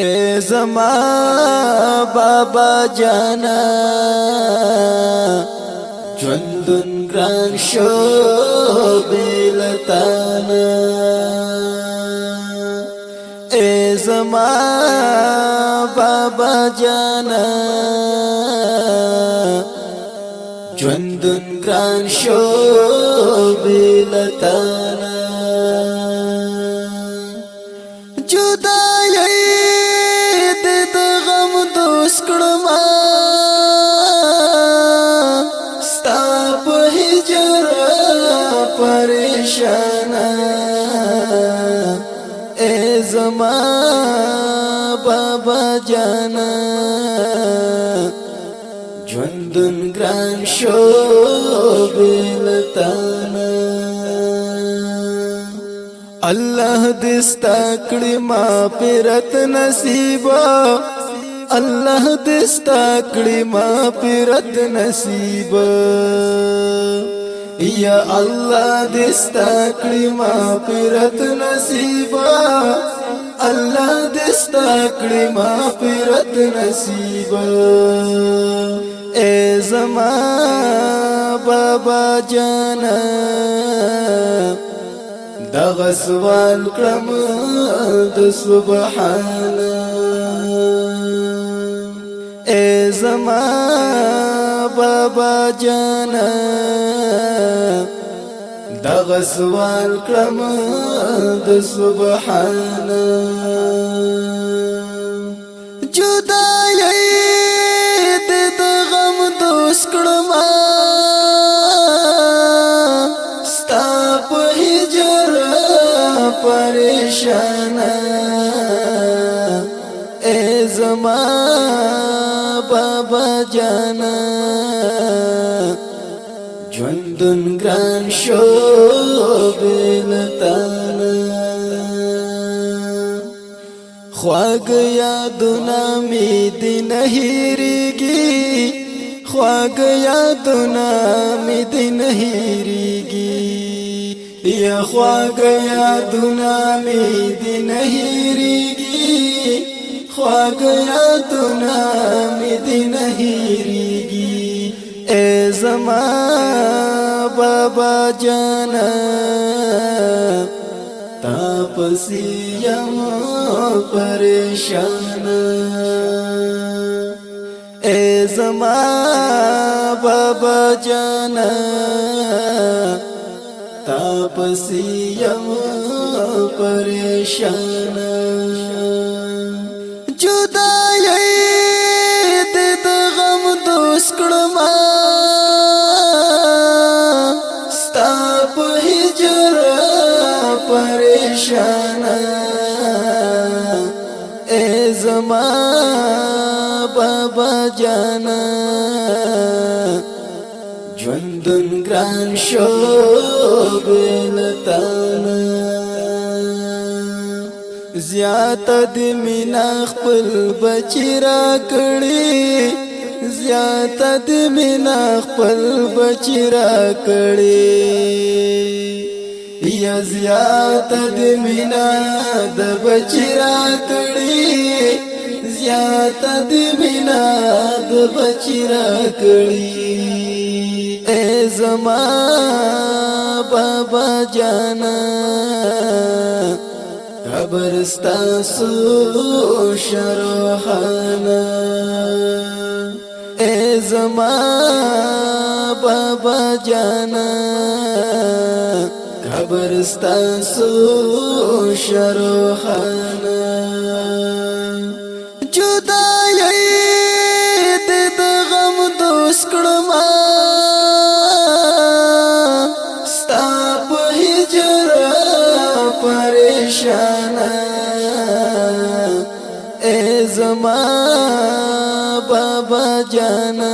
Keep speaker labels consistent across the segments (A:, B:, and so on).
A: اے زما بابا جانا ژوندون ګران شو بیلتانا اے زما بابا جانا ژوندون ګران شو بیلتانا کړما ستا په هجر پریشان اے زما بابا جانا ژوندون ګران شو بیلتانا الله دې ستا کړي ما پیرت نصیبا الله دستا کړي ما پیرت نصیب یا الله دستا کړي ما پیرت نصیب الله دستا کړي ما پیرت نصیب اے زما بابا جانا دغه سوال کړم د سبحان اے زما بابا جانا دغه سوال کړم د سبحان جدای د غم دوس کړم ستا په هجر پریشان اے زما بابا جانا ژوندون ګران شو بیلتانا خواږ یادونه مې دې نه هېرېږي خواږ یادونه مې دې نه هېرېږي یا خواږ یادونه مې دې نه هېرېږي خواږ یادونه مې دې نه هېرېږي اے زما بابا جانا تا پسې یم پریشان اے زما بابا جانا تا پسې یم پریشان جدای د غم دوس کړم ستا په هجر پریشان اے زما بابا جانا ژوندون ګران شو بیلتانا زیات د مینا خپل بچی را کړی زیات د مینا خپل بچی را کړی یا زیات د مینا د بچی را کړی زیات د مینا د بچی را کړی اے زما بابا جانا قبرستا سو شروحانا اے زما بابا جانا قبرستا سو شروحانا جدای د غم دوس کړم ستا په هجر پریشان اے زما بابا جانا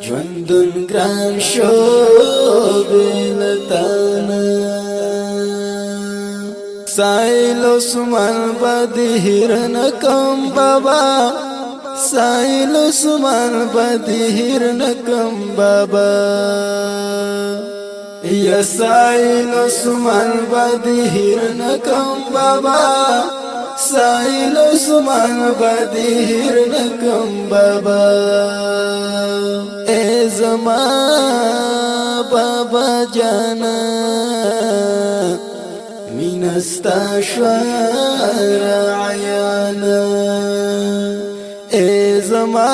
A: ژوندون ګران شو بیلتانا سایل سمن بدهیر نکم بابا سایل سمن بدهیر نکم بابا یا سایل سمن بدهیر نکم بابا سائل عثمان بدیر نکم بابا اے زما بابا جانا مینستا شوار عیانا اے زما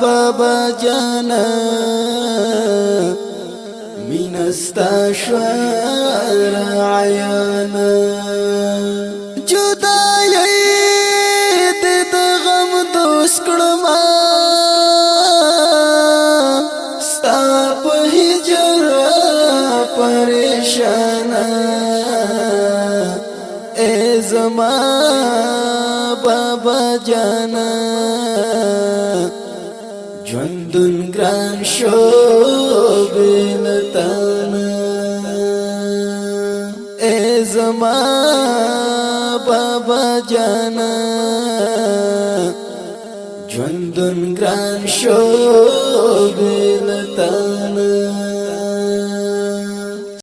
A: بابا جانا مینستا شوار عیانا جدائی د غم دوست کړما ستا په هجر پریشان اے زما بابا جانا ژوندون ګران شو بلتانا اے زما بابا جانا ژوندون ګران شو بلتانا